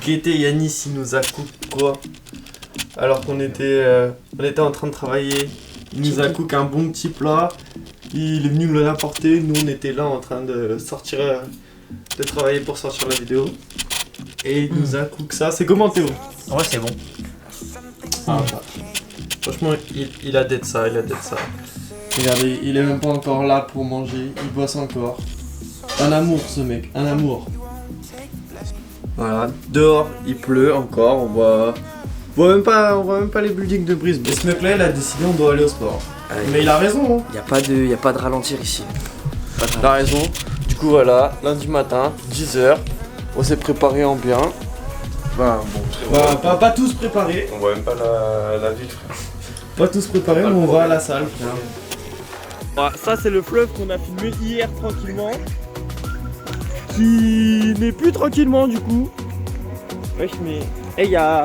Gaieté, Yanis il nous a coupé quoi? Alors qu'on était, en train de travailler, il nous a coupé un bon petit plat. Il est venu me l'apporter. Nous on était là en train de sortir, de travailler pour sortir la vidéo. Et il nous a coupé ça. C'est comment Théo? Ouais, c'est bon. Ah, bah. Franchement, il a d'être ça, Regardez, il est même pas encore là pour manger, il bosse encore. Un amour ce mec, un amour. Voilà, dehors il pleut encore, on voit même pas les buildings de Brisbane. Et ce mec là il a décidé on doit aller au sport. Mais il a raison hein. Y a pas de ralentir ici. Il a raison. Du coup voilà, lundi matin, 10h, on s'est préparé en bien. Bah bon, Pas tous préparés. on voit même pas la ville, frère. Pas tous préparés, mais on va à la salle, frère. Ah, ça, c'est le fleuve qu'on a filmé hier tranquillement. Qui n'est plus tranquillement du coup. Wesh, mais. Eh, il y a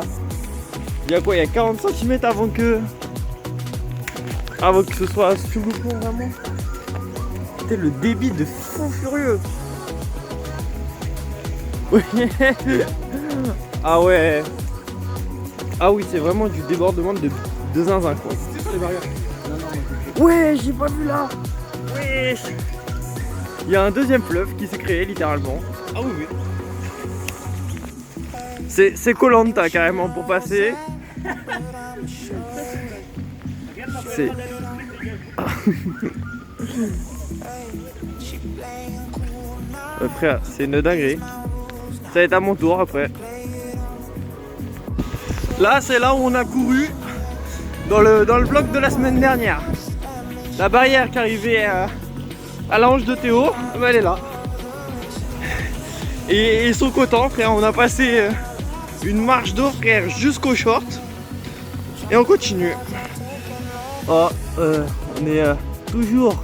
quoi? Il y a 40 cm avant que ce soit sous le pont vraiment. C'était le débit de fou furieux. Ah ouais. Ah oui, c'est vraiment du débordement de zinzin quoi. Ouais, j'ai pas vu là. Ouais. Il y a un deuxième fleuve qui s'est créé littéralement. Ah oui, oui. C'est Koh-Lanta carrément pour passer. C'est. Frère, c'est une dinguerie. Ça va être à mon tour après. Là, c'est là où on a couru dans le vlog de la semaine dernière. La barrière qui arrivait à la hanche de Théo, bah, elle est là. Et ils sont contents, frère. On a passé une marche d'eau, frère, jusqu'au short. Et on continue. Oh, on est toujours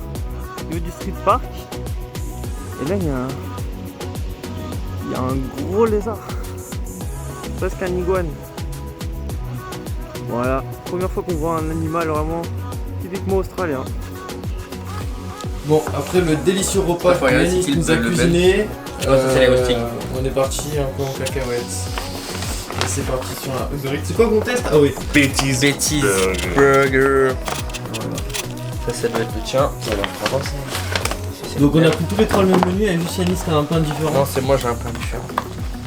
au niveau du street park. Et là, il y a un gros lézard. Presque un iguane. Voilà, première fois qu'on voit un animal vraiment typiquement australien. Bon, après le délicieux repas que Yanis nous a cuisiné, on est parti un peu en cacahuètes. Et c'est parti sur un Uber Eats. C'est quoi qu'on teste? Ah oui, Betty's Burger. voilà. Ça doit être le tien. Donc on a pris tous les trois le même menu et juste Yanis qui a un pain différent. Non, c'est moi, j'ai un pain différent.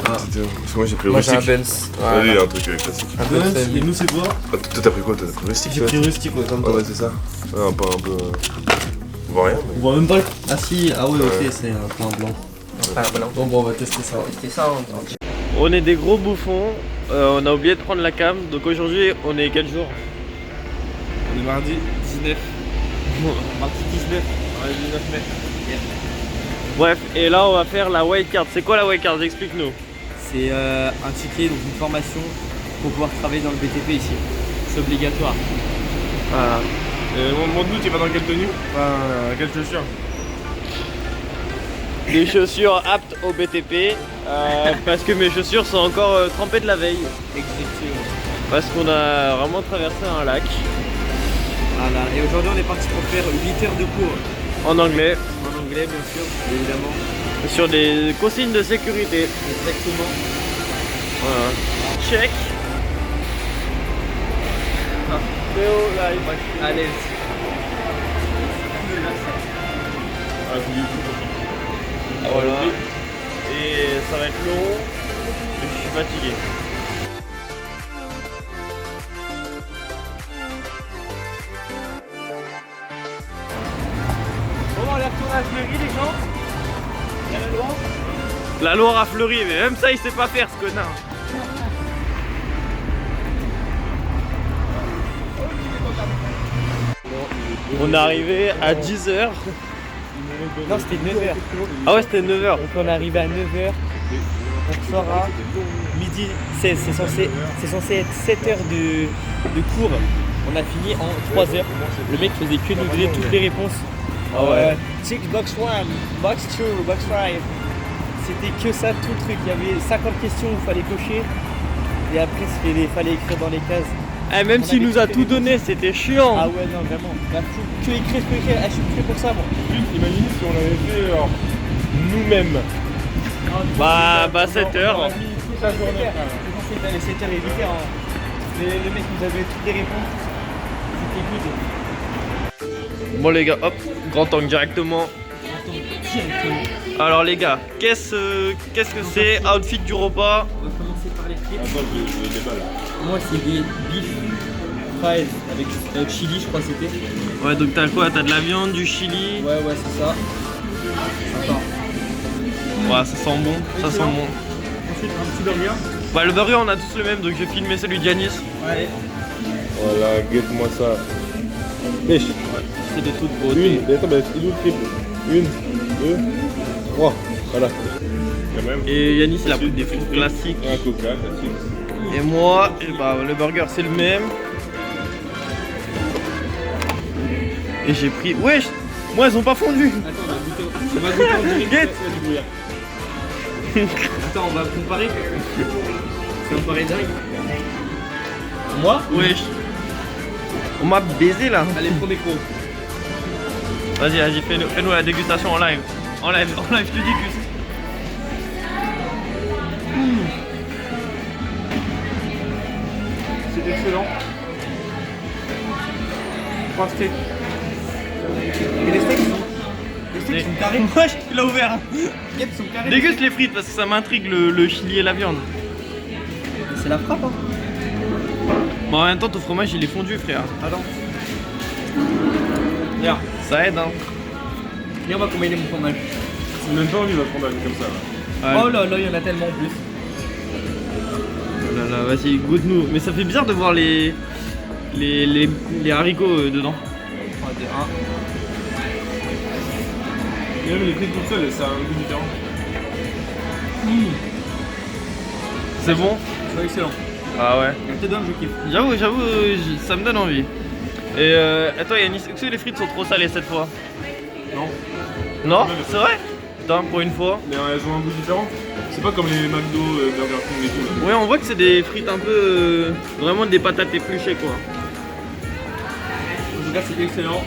Parce que moi j'ai pris Moi j'ai un rustique. Benz. Allez, un truc classique. Un Ouais, Benz. et nous c'est quoi? Ah, toi t'as pris quoi? T'as pris rustique? J'ai pris rustique ouais, comme Ah toi. ouais, c'est ça. Ouais, un peu. On voit rien, mais. On voit même pas le... Ah si, ah ouais ok, c'est un pain blanc. Ah, voilà. Bon, on va tester ça. C'était ça. On est des gros bouffons, on a oublié de prendre la cam, donc aujourd'hui on est quel jour? On est mardi 19. Mardi 19. Ouais, 19 mai. Bref, et là on va faire la white card. C'est quoi la white card? Explique-nous. C'est un ticket, donc une formation pour pouvoir travailler dans le BTP ici. C'est obligatoire. Voilà. Mon doute, il va dans quelle tenue? Enfin, quelle chaussure? Des chaussures aptes au BTP, parce que mes chaussures sont encore trempées de la veille. Exactement. Parce qu'on a vraiment traversé un lac. Voilà. Et aujourd'hui, on est parti pour faire 8 heures de cours. En anglais, En anglais, bien sûr, évidemment. sur des consignes de sécurité. Exactement. Voilà. Check. Théo, là, il va Allez. Voilà. Et ça va être long, mais je suis fatigué. Comment on est retourné à Fleury, les gens? Il y a la Loire? La Loire a fleuri, mais même ça il sait pas faire ce connard. On est arrivé à 10h. Non, c'était 9h. Ah ouais, c'était 9h. Donc on est arrivé à 9h. On sort à midi 16. C'est censé être 7 heures de cours. On a fini en 3 heures. Le mec faisait que nous donner toutes les réponses. Ah ouais. Tick box 1, box 2, box 5. C'était que ça, tout le truc. Il y avait 50 questions qu'il fallait cocher. Et après, il fallait écrire dans les cases. Eh, même On s'il avait nous a toutes tout les donné, c'était chiant. Ah ouais, non, vraiment. Bah, que écrire, je suis fait pour ça, moi. Juste, imaginez si on l'avait fait alors, nous-mêmes. Bah 7h. Les 7h et 8h. Le mec nous avait toutes les réponses. C'était good. Bon les gars, hop, grand angle directement. Alors les gars, qu'est-ce que c'est outfit du repas? On va commencer par les frites. Moi c'est des beef fries avec chili, je crois que c'était. Ouais, donc t'as quoi? T'as de la viande, du chili. Ouais, c'est ça. Attends. Ouais, ça sent bon, ça sent bon. Ensuite un petit burger. Bah le burger on a tous le même, donc je vais filmer celui d'Yanis. Allez. Voilà, guette-moi ça. Wesh. C'est de toute beauté. Une, mais attends, mais il est où le triple? 1, 2, 3. Voilà. Quand même. Et Yanis il a pris des frites classiques. Un coca, classique. Et moi, bah, le burger c'est le même. Et j'ai pris... Wesh, moi elles ont pas fondu. Attends, on va goûter en direct. Get. Attends, on va comparer. Comparer direct. Moi? Wesh. On m'a baisé là. Allez, premier gros. Vas-y, fais-nous la dégustation en live. En live, je te déguste. C'est excellent. 3 steaks. Et les steaks sont carrés. Wesh, tu l'as ouvert. Yep, sont carrés. Déguste les frites parce que ça m'intrigue le chili et la viande. C'est la frappe, hein. Bon, en même temps, ton fromage il est fondu, frère. Attends. Regarde. Ça aide, hein. Regarde moi comment il est mon fromage. C'est même pas envie de prendre comme ça. Là. Ouais. Oh là là, il y en a tellement en plus. Oh là là, vas-y, goûte-nous. Mais ça fait bizarre de voir les haricots dedans. Oh, des 1. Et même les frites toutes seules, ça a un goût différent. C'est bon? C'est excellent. Ah ouais. Je te donne, je kiffe. J'avoue, ça me donne envie. Et toi Yanis, est-ce que les frites sont trop salées cette fois? Non. Non? C'est vrai? Putain, pour une fois. Mais elles ont un goût différent. C'est pas comme les McDo, Burger King et tout. Là. Ouais, on voit que c'est des frites un peu... vraiment des patates épluchées quoi. En tout cas, c'est excellent.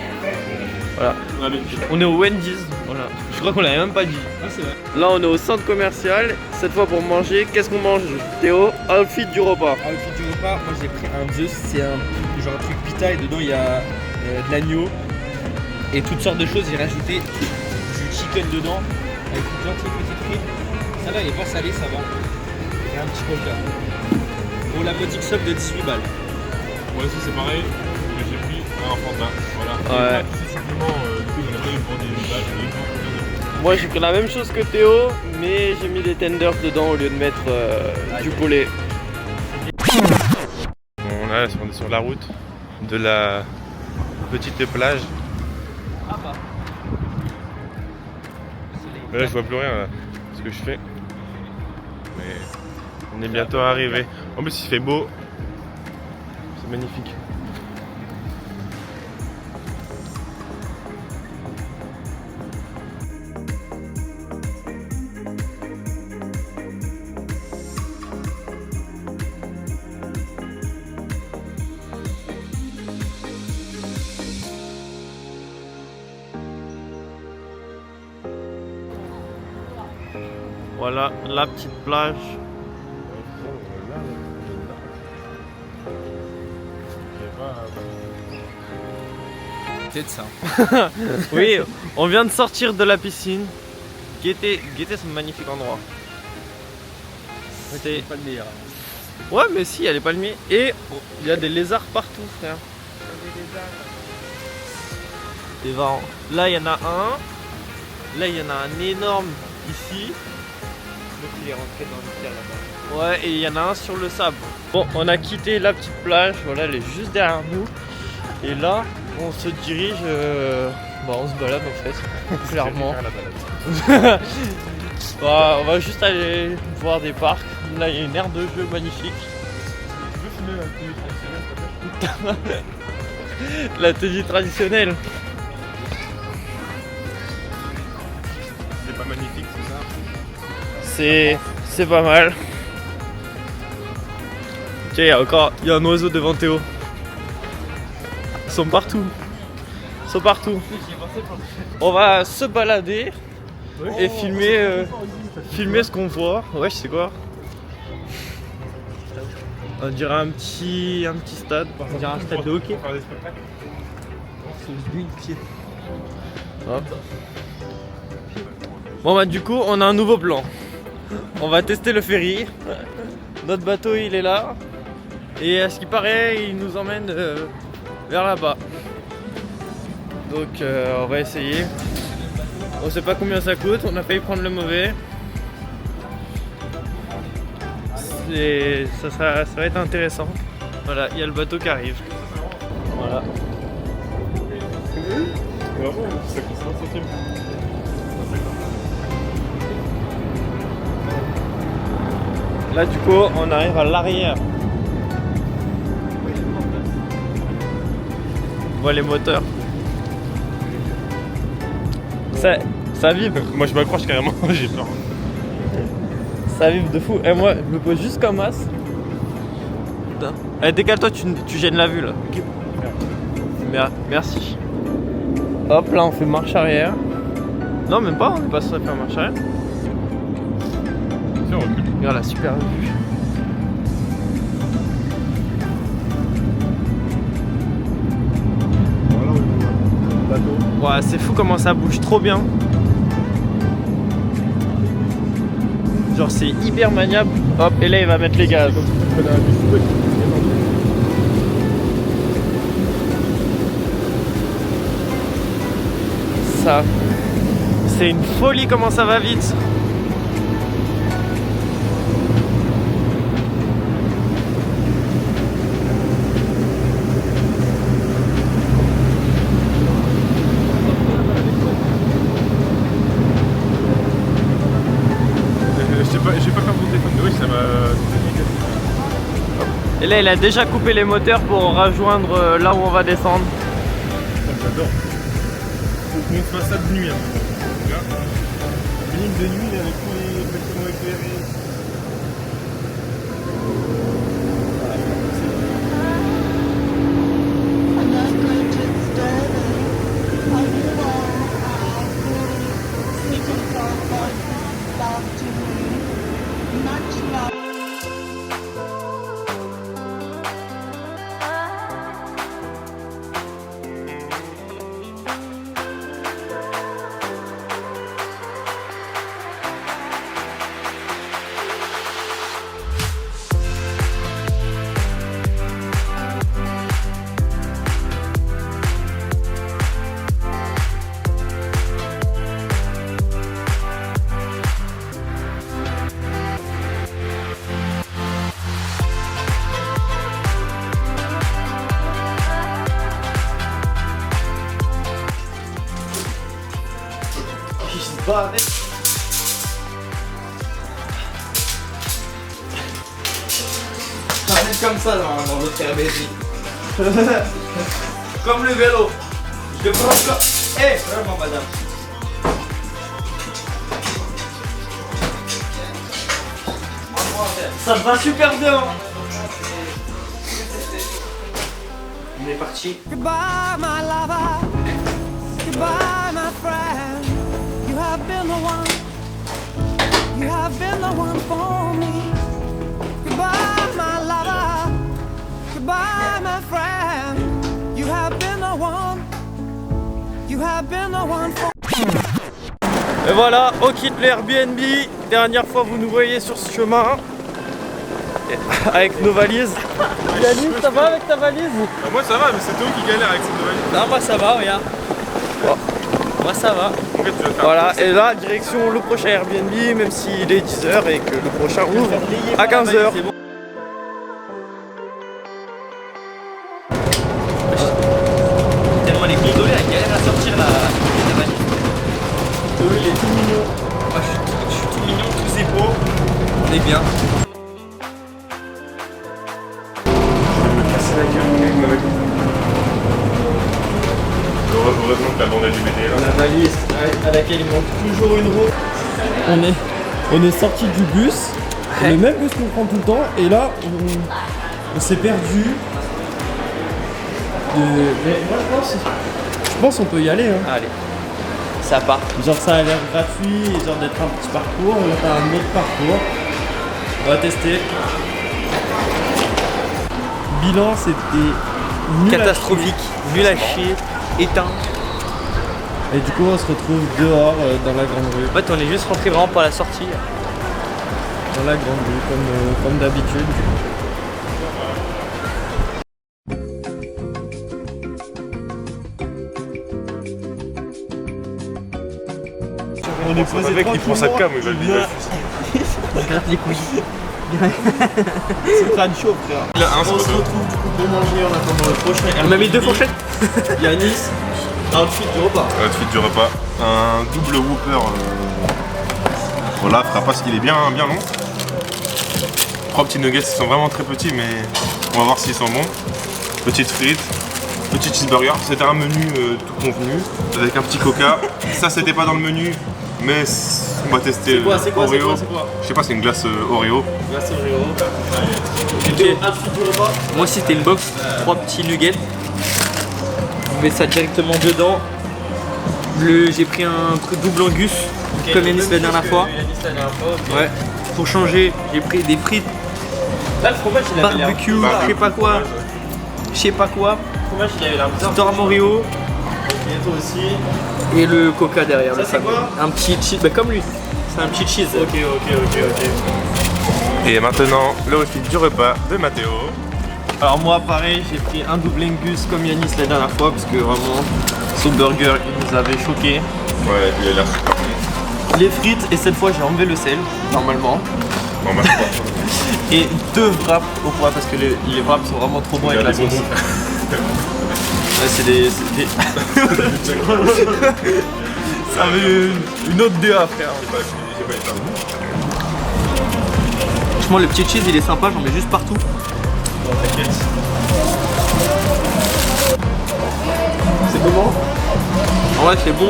Voilà. Allez. On est au Wendy's, voilà. Je crois qu'on l'avait même pas dit. Ah, c'est vrai. Là on est au centre commercial, cette fois pour manger. Qu'est-ce qu'on mange Théo? Outfit du repas. Outfit du repas, moi j'ai pris un Zeus, c'est un truc pita et dedans il y a de l'agneau et toutes sortes de choses. J'ai rajouté du chicken dedans avec une gentille petite frite. Ça va, il est pas salé, ça va. Et un petit coca. Pour la petite somme de 18 balles. Moi aussi c'est pareil, mais j'ai pris un Fanta. Voilà. Ouais. Et tout simplement, du coup j'en ai pas eu pour des balles. Moi j'ai pris la même chose que Théo, mais j'ai mis des tenders dedans au lieu de mettre du poulet. Bon là on est sur la route de la petite plage. Ah bah. Mais là je vois plus rien là, ce que je fais. Mais on est bientôt arrivé. En plus il fait beau. C'est magnifique. Voilà la petite plage. Peut-être ça. Oui, on vient de sortir de la piscine. Guettez ce magnifique endroit. C'est pas le meilleur. Ouais, mais si, il y a les palmiers et il y a des lézards partout, frère. C'est marrant. Là, il y en a un. Là, il y en a un énorme ici. Donc il est rentré dans le terre là-bas. Ouais, et il y en a un sur le sable. Bon, on a quitté la petite plage. Voilà, elle est juste derrière nous. Et là, on se dirige. Bah, on se balade en fait, clairement. Bah, on va juste aller voir des parcs. Là, il y a une aire de jeu magnifique. Tu veux filmer la tenue traditionnelle? La tenue traditionnelle. C'est pas magnifique, c'est ça? C'est pas mal. Ok, il y a un oiseau devant Théo. Ils sont partout. Ils sont partout. On va se balader et filmer filmer ce qu'on voit. Ouais, je sais quoi. On dirait un petit stade. On dirait un stade de hockey. Faire des spectacles. C'est lui le pied. Hop. Bon bah du coup on a un nouveau plan. On va tester le ferry. Notre bateau il est là. Et à ce qui paraît il nous emmène vers là-bas. Donc on va essayer. On sait pas combien ça coûte, on a failli prendre le mauvais. Ça va être intéressant. Voilà, il y a le bateau qui arrive. Voilà. Ça coûte 50 centimes. Là du coup on arrive à l'arrière. On voit les moteurs. Ça vibre. Moi je m'accroche carrément, j'ai peur. Ça vibre de fou. Et moi je me pose juste comme as. Putain. Allez, décale-toi, tu gênes la vue là. Merci. Hop là on fait marche arrière. Non même pas, on est pas censé faire marche arrière. Tiens, on recule. Regarde la super vue. Voilà, on va bateau. Ouais, c'est fou comment ça bouge trop bien. Genre c'est hyper maniable. Hop, et là il va mettre les gaz. Ça, c'est une folie comment ça va vite. J'ai pas fait mon téléphone de oui, ça m'a. Et là il a déjà coupé les moteurs pour rejoindre là où on va descendre. J'adore. Faut qu'on se fasse ça de nuit. Hein. Regarde. Une ligne de nuit avec tous les bâtiments éclairés. Ça va être comme ça dans l'autre Airbnb. Comme le vélo. Je prends comme. Eh, vraiment madame. Ça va super bien. On est parti. Goodbye, my lover. Goodbye, my friend. You have been the one. You have been the one for me. Goodbye, my lover. Goodbye, my friend. You have been the one. You have been the one for me. Et voilà, on quitte le Airbnb. Dernière fois vous nous voyez sur ce chemin. Avec nos valises. Yannis, ça va avec ta valise? Bah, moi ça va, mais c'est Théo qui galère avec cette valise. Non, moi ça va, regarde. Bon. Moi ça va. En fait, tu vas faire Voilà, et là, direction le prochain Airbnb, même s'il est 10h et que le prochain ouvre à 15h. Tellement les gondolés, elle galère à sortir la valise. Théo, il est tout mignon. Moi je suis tout mignon, tous ces beaux. On est bien. casser la gueule avec heureusement que la bande LGBT là. La valise à laquelle il manque toujours une roue. On est sorti du bus, le même bus qu'on prend tout le temps, et là on s'est perdu. Mais moi je pense qu'on peut y aller. Hein. Allez. ça part. Genre ça a l'air gratuit, et genre d'être un petit parcours, là t'as un autre parcours. On va tester. Bilan, c'était nul à Catastrophique, nul à chier, éteint. chier. Et du coup on se retrouve dehors dans la grande rue. En fait, on est juste rentré vraiment par la sortie. Dans la grande rue, comme d'habitude. On est posé mec, il prend sa cam, il va le dire. Gratte les couilles. C'est crâne chaud, frère. Il a un, On se c'est pas retrouve du coup pour manger en attendant le prochain. On m'a mis 2 fourchettes. Yanis, outfit du repas. Outfit du repas. Un double Whopper. Voilà, fera pas ce qu'il est bien long. 3 petits nuggets, ils sont vraiment très petits, mais on va voir s'ils sont bons. Petites frites, petit cheeseburger. C'était un menu tout convenu, avec un petit coca. Ça, c'était pas dans le menu, mais on va tester C'est quoi, Oreo. Je sais pas, c'est une glace Oreo. Glace Oreo. Ok. Outfit du repas. Moi aussi, c'était une box, 3 petits nuggets. On met ça directement dedans. J'ai pris un truc double Angus, comme Yanis la dernière fois. Ouais. Pour changer, j'ai pris des frites, Là, le fromage, il avait l'air barbecue, je sais pas quoi. Je sais pas quoi. Le fromage, il avait l'air bizarre. Storm Oreo Et toi aussi. et le coca derrière. Ça, le c'est fameux. quoi? Un petit cheese, bah comme lui. C'est un petit cheese. Ok. Et maintenant, le outfit du repas de Mathéo. Alors moi pareil, j'ai pris un double Angus comme Yanis la dernière fois parce que vraiment son burger il nous avait choqué. Ouais, il a l'air super bon. Les frites et cette fois j'ai enlevé le sel normalement. Bon, bah, Et 2 wraps au poids parce que les wraps sont vraiment trop bons avec la sauce. Ouais, c'est des... Ça avait une autre DA frère. Franchement, le petit cheese, il est sympa, j'en mets juste partout. Bon, t'inquiète. C'est comment? En vrai, c'est bon.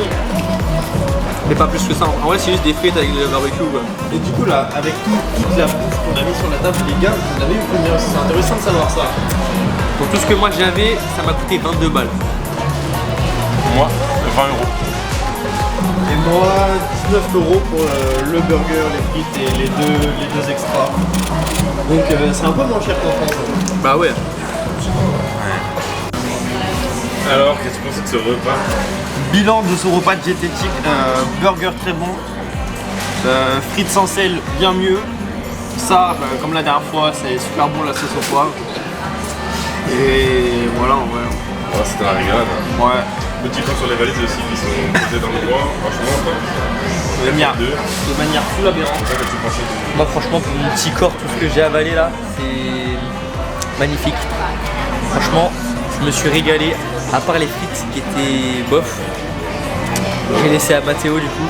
Mais pas plus que ça. En vrai, c'est juste des frites avec le barbecue. Quoi. Et du coup là, avec toute la bouffe qu'on a mis sur la table, les gars, vous en avez eu combien? C'est intéressant de savoir ça. Pour tout ce que moi j'avais, ça m'a coûté 22 balles. Moi, 20 €. Et moi, 19 € pour le burger, les frites et les deux extras. Donc c'est un peu moins cher qu'en France. Bah ouais. Alors, qu'est-ce que tu penses de ce repas? Bilan de ce repas diététique, burger très bon, frites sans sel bien mieux. Ça, bah, comme la dernière fois, c'est super bon la sauce au poivre. Et voilà, en vrai. Ouais, c'était un régal. Ouais. Petit point sur les valises aussi qui sont posées dans le bois. Franchement, De manière full aberrante. c'est ça que tu pensais. Moi franchement pour mon petit corps, tout ce que j'ai avalé là, c'est magnifique. Franchement, je me suis régalé, à part les frites qui étaient bof. J'ai laissé à Mathéo du coup.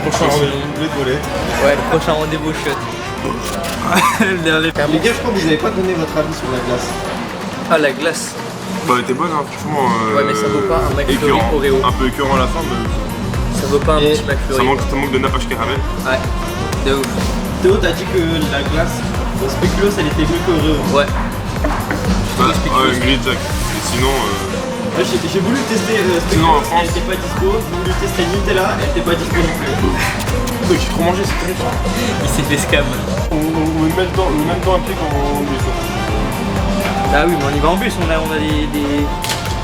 Prochain rendez-vous, les toilettes. Ouais, le prochain rendez-vous shot. Les gars, je crois que vous n'avez pas donné votre avis sur la glace. Ah la glace. Bah, elle était bonne, hein, franchement. Ouais, mais ça vaut pas un McFlurry écœurant. Oreo. Un peu écœurant à la fin, mais Ça vaut pas un Et petit McFlurry. ça manque de nappage caramel. Ouais, de ouf. Théo, t'as dit que la glace au spéculoos elle était mieux que Oreo. Ouais. Bah, une grille Jack. Et sinon, Ouais, j'ai voulu tester Sinon, en spéculoos, France- elle était pas dispo. J'ai voulu tester Nutella, elle était pas dispo non plus. j'ai trop mangé, c'est terrible. Il s'est fait scam. On met même temps un pied quand on met ça. Ah oui, mais on y va en bus, on a des...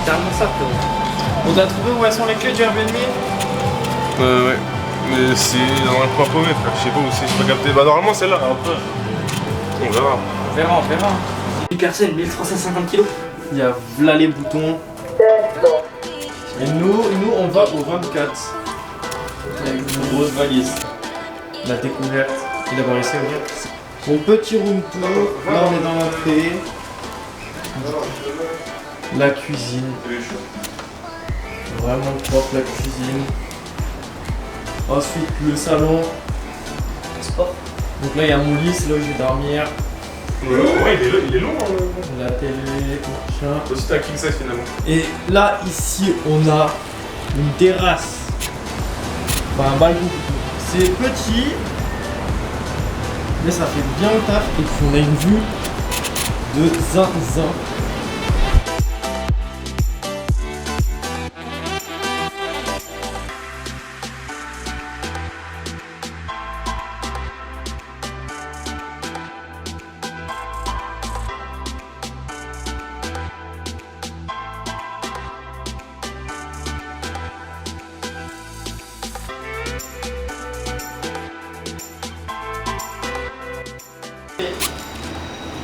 carrément ça frérot. On t'a trouvé où elles sont les clés du Airbnb? Ouais. Mais c'est dans un coin paumé, frère. Je sais pas où c'est, j'ai pas capté. Bah, normalement, celle-là, après. On verra. On verra. Une personne, 1350 kilos. Il y a là les boutons. Et nous on va au 24. Avec une grosse valise. La découverte. Et d'abord ici, regarde. Mon petit room tour. Là on est dans l'entrée. La cuisine. Vraiment propre la cuisine. Ensuite le salon. Sport. Donc là il y a mon lit, c'est là où je vais dormir. Ouais, il est long. La télé, machin. Aussi, t'as king size finalement. Et là, ici, on a une terrasse. Enfin, un balcon. C'est petit, mais ça fait bien le taf. Et puis, on a une vue de zinzin.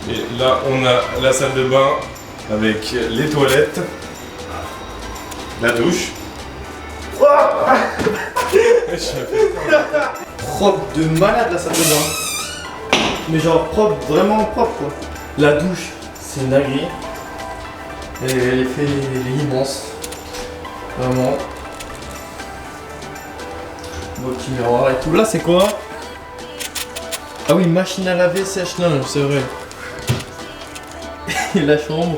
Et là, on a la salle de bain avec les toilettes, la douche. Propre de malade la salle de bain. Mais genre propre, vraiment propre quoi. La douche, c'est une dinguerie. Et l'effet il est immense. Vraiment. Beau petit miroir et tout. Là c'est quoi? Ah oui, machine à laver, sèche-linge, c'est vrai. Et la chambre.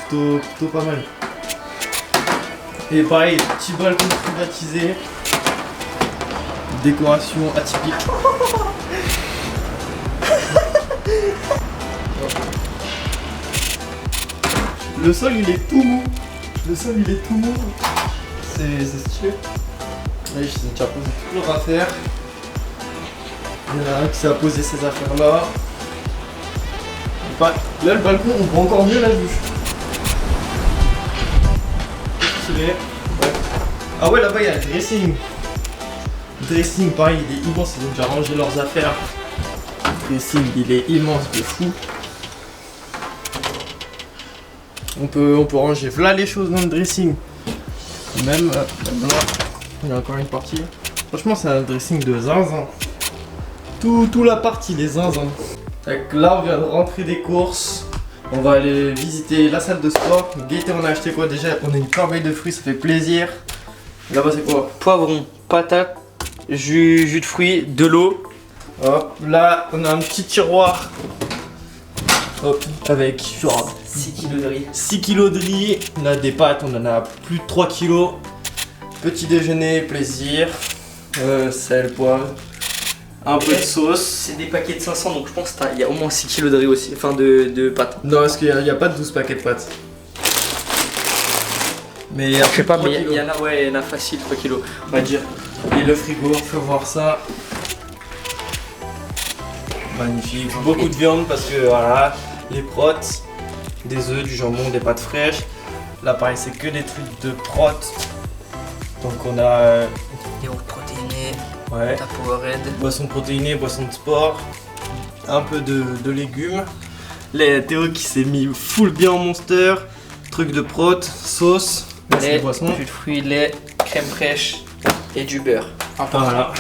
Plutôt pas mal. Et pareil, petit balcon privatisé. Décoration atypique. Le sol il est tout mou. Le sol il est tout mou. C'est stylé. Là je déjà posé toutes leurs affaires. Il y en a un qui s'est posé ses affaires là. Là le balcon on voit encore mieux la douche. Stylé. Ouais. Ah ouais là-bas il y a le dressing. Le dressing pareil il est immense, ils ont déjà rangé leurs affaires. Le dressing il est immense de fou. On peut ranger là les choses dans le dressing. Même là, il y a encore une partie. Franchement c'est un dressing de zinzin. Tout la partie des zinzin. Donc là on vient de rentrer des courses. On va aller visiter la salle de sport. Gaëté on a acheté quoi déjà? On a une corbeille de fruits, ça fait plaisir. Là-bas c'est quoi? Poivron, patate, jus de fruits, de l'eau. Hop, là on a un petit tiroir. Hop, avec genre 6 kg de riz. 6 kg de riz. On a des pâtes, on en a plus de 3 kg. Petit déjeuner, plaisir. Sel, poivre. Un peu de sauce. C'est des paquets de 500 donc je pense qu'il y a au moins 6 kg de riz aussi. Enfin de pâtes. Non, parce qu'il n'y a pas de 12 paquets de pâtes. Mais il y a Je sais pas, mais il il y en a facile 3 kg. on va dire. Et le frigo, faut voir ça. Magnifique. Beaucoup de viande parce que voilà, les protes, des œufs, du jambon, des pâtes fraîches. Là pareil c'est que des trucs de protes. Donc on a Yaourt protéiné, ouais, ta Powerade. boisson protéinée, boisson de sport, un peu de légumes. Les Théo qui s'est mis full bien en monster, truc de prot, sauce, là, c'est des boissons. Jus de fruits, lait, crème fraîche et du beurre. Voilà.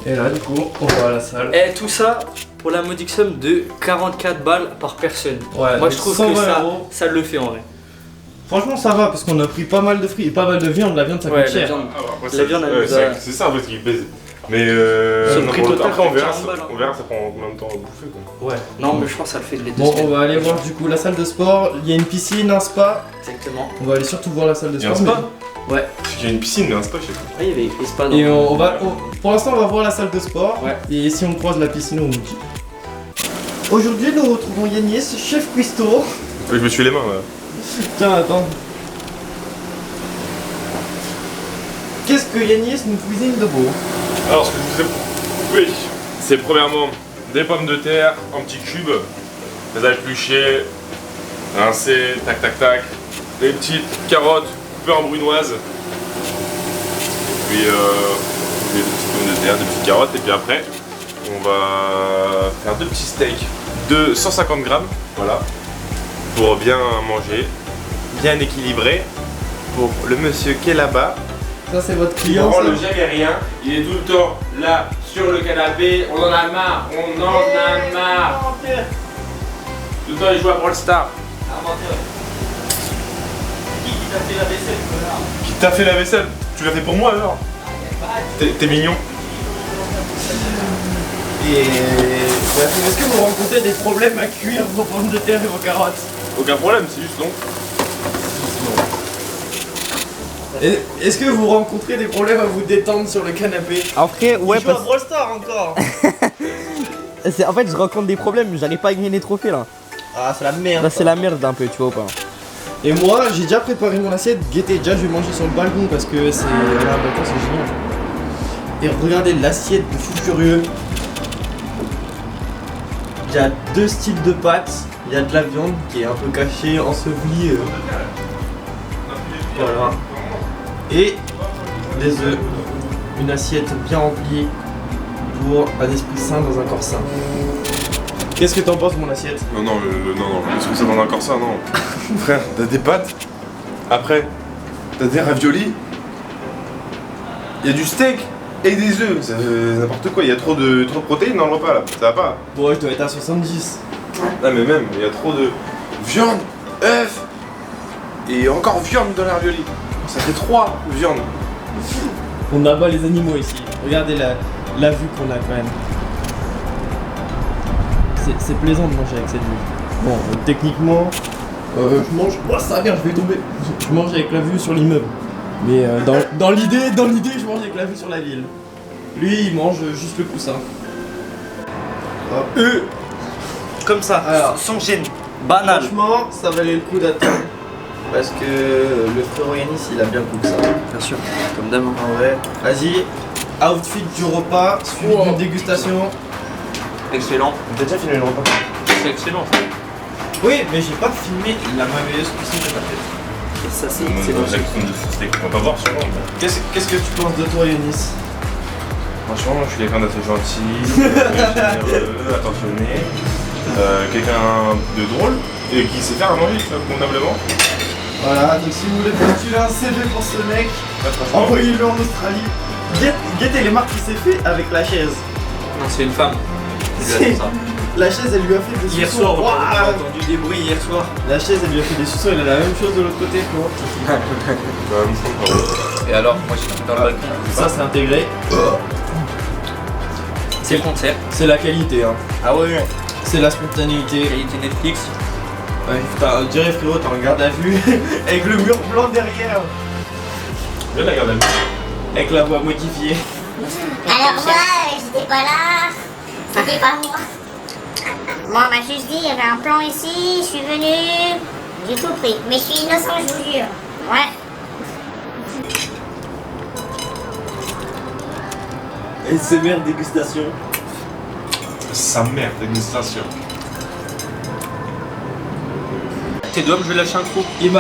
Et là du coup on va à la salle. Et tout ça pour la modique somme de 44 balles par personne. Ouais, moi donc je trouve 120 que euros. ça le fait en vrai. Franchement ça va parce qu'on a pris pas mal de fruits et pas mal de viande. La viande ça Ouais, coûte la cher. viande. Après, La viande, elle nous a- c'est ça en fait qui pèse. Mais Sur le prix total, après on c'est verra, 40 balles, hein. on verra ça prend combien de temps à bouffer quoi. Ouais. Non mais je pense que ça le fait de les deux Bon on semaines. va aller voir du coup la salle de sport. Il y a une piscine, un spa. Exactement. On va aller surtout voir la salle de Il y a sport. un spa? Ouais. Parce qu'il y a une piscine mais un spa je sais pas. Ah, il y avait écrit spa dans Et pour l'instant on va voir la salle de sport. Ouais. Et si on croise la piscine on vous dit. Aujourd'hui nous retrouvons Yanis, chef cuistot. Je me suis les mains là. Tiens attends. Qu'est-ce que Yanis nous cuisine de beau? Alors ce que je vous ai... Oui, c'est premièrement des pommes de terre en petits cubes, les épluchées, rincées, tac tac tac, des petites carottes coupées en brunoise, puis des petites pommes de terre, des petites carottes, et puis après on va faire deux petits steaks de 150 grammes, voilà, pour bien manger, bien équilibré, pour le monsieur qui est là-bas. Ça c'est votre Il client. prend ça le jamais rien, il est tout le temps là sur le canapé, on en a marre, on en a marre. Tout le temps il joue à Brawl Stars. Qui t'a fait la vaisselle, connard? Qui t'a fait la vaisselle? Tu l'as fait pour moi alors? T'es mignon. Et est-ce que vous rencontrez des problèmes à cuire vos pommes de terre et vos carottes? Aucun problème, c'est juste long. Est-ce que vous rencontrez des problèmes à vous détendre sur le canapé? Après, ouais, Il joue à Brawl Stars encore. en fait, je rencontre des problèmes, j'arrive pas à gagner des trophées là. Ah c'est la merde. Là, c'est la merde un peu, tu vois ou pas? Et moi j'ai déjà préparé mon assiette. Gaieté déjà je vais manger sur le balcon parce que c'est là, le balcon c'est génial. Et regardez l'assiette de fou furieux. Il y a deux styles de pâtes. Il y a de la viande qui est un peu cachée, ensevelie. Voilà. Et des œufs. Une assiette bien remplie. pour un esprit sain dans un corps sain. Qu'est-ce que t'en penses, mon assiette? Non, l'esprit sain dans un corps sain, non. Frère, t'as des pâtes, après, t'as des raviolis, il y a du steak et des œufs, c'est n'importe quoi, il y a trop de protéines dans le repas là, ça va pas. Bon, je dois être à 70. Non mais même, il y a trop de viande, œufs et encore viande dans les raviolis. Ça fait 3 viandes. On abat les animaux ici. Regardez la vue qu'on a quand même. C'est plaisant de manger avec cette vue. Bon, techniquement, je mange. Oh, ça merde, je vais tomber. Je mange avec la vue sur l'immeuble. Mais dans l'idée, je mange avec la vue sur la ville. Lui, il mange juste le coussin. Eux, comme ça, Alors, sans gêne, banal. franchement, ça valait le coup d'attendre. Parce que le frérot Yanis, il a bien coupé ça. Bien sûr, comme d'hab. En vrai. Vas-y, outfit du repas, suivi d'une dégustation. Excellent. T'as déjà fini le repas? C'est excellent. Oui, mais j'ai pas filmé la merveilleuse cuisine de ta tête. Et ça, c'est On va pas voir sûrement. Qu'est-ce que tu penses de toi, Yanis? Franchement, je suis quelqu'un d'assez gentil, généreux, attentionné, quelqu'un de drôle et qui sait faire à manger convenablement. Voilà, donc si vous voulez postuler un CV pour ce mec, envoyez-le en Australie. Guettez les marques qu'il s'est fait avec la chaise. Non, c'est une femme. C'est- La chaise, elle lui a fait des Hier suçons. soir, Ouah, j'ai entendu des bruits hier soir. la chaise, elle lui a fait des suçons, elle a la même chose de l'autre côté, quoi. Et alors, moi je suis dans le balcon. Ça, c'est intégré. C'est le concert. C'est la qualité, hein. Ah ouais, C'est la spontanéité. qualité Netflix. Ouais, putain, on dirait frérot, t'es en garde à vue avec le mur blanc derrière, Viens la garde à vue. avec la voix modifiée. Alors moi, j'étais pas là, c'était pas moi. Moi, on m'a juste dit, il y avait un plan ici, je suis venu, j'ai tout pris. Mais je suis innocent, je vous jure. Ouais. SMR dégustation. Sa mère, dégustation. Tes doigts, je vais lâcher un coup. Il me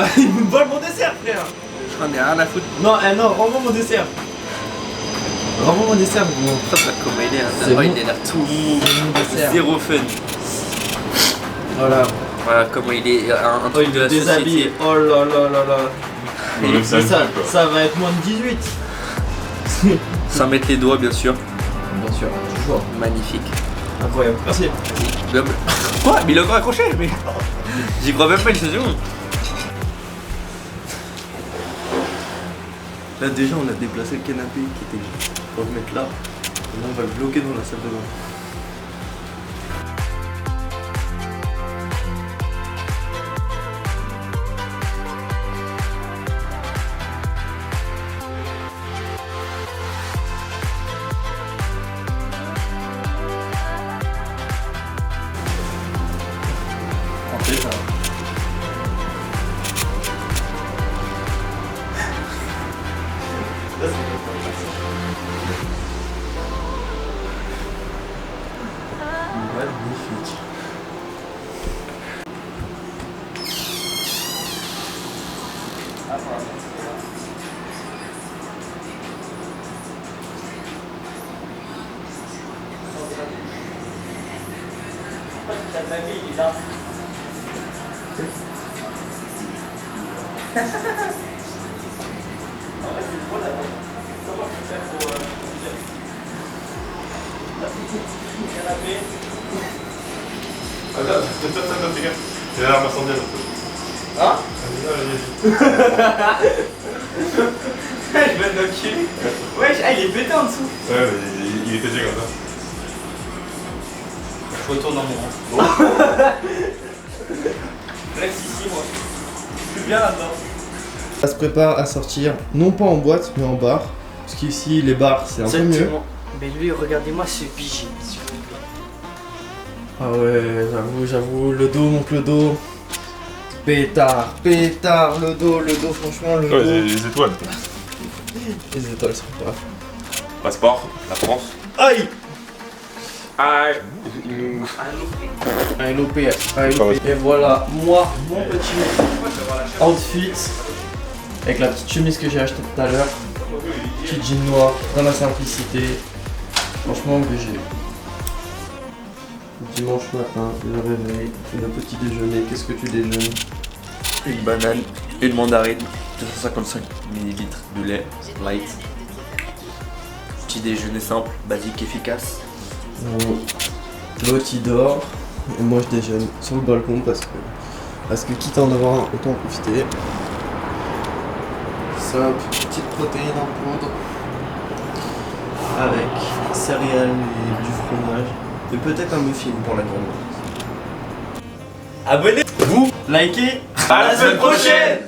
vole mon dessert, frère. J'en ai rien à foutre. Non, non, rends-moi mon dessert. Rends-moi mon dessert, gros. Hop, comment il est, hein. C'est D'abord, bon. il a l'air tout mou, Mon dessert. zéro fun. Voilà. Voilà comment il est, un Oh, truc il de est la déshabillé. société. Oh là là là là. On Mais le ça, ça va être moins de 18. Sans mettre les doigts, bien sûr. Bien sûr, toujours. Magnifique. Incroyable. Merci. Double. Quoi? Mais il a encore accroché, mais. J'y crois même pas une seconde. Là déjà on a déplacé le canapé qui était pour le mettre là. Et là on va le bloquer dans la salle de bain. Entrez, ça va. Magnifique. Attends, c'est l'alarme incendie. Hein? Vas-y. Je vais l'enculer. Wesh, il est pété en dessous. Ouais, mais il était déjà comme ça. Je retourne dans mon rang. Reste ici, moi. Je suis bien là-dedans. Ça se prépare à sortir, non pas en boîte, mais en bar. Parce qu'ici, les bars, c'est un peu mieux. Mais lui, regardez-moi ce pigé. Ah ouais, j'avoue, le dos, mon clodo. Pétard, le dos, franchement, le Ouais, dos. les étoiles. Les étoiles sont pas. Passeport, la France. Aïe! Aïe. Un loupé. Et voilà, moi, mon petit outfit. Avec la petite chemise que j'ai achetée tout à l'heure. Petit jean noir, dans la simplicité. Franchement obligé. Dimanche matin, le réveil, le petit déjeuner, qu'est-ce que tu déjeunes? Une banane, une mandarine, 255 ml de lait light. Petit déjeuner simple, basique, efficace. L'autre il dort et moi je déjeune sur le balcon parce que quitte à en avoir un, autant en profiter. Simple, petite protéine en poudre avec céréales et du fromage et peut-être un muffin pour la gourmande. Abonnez-vous, Likez, à la semaine prochaine.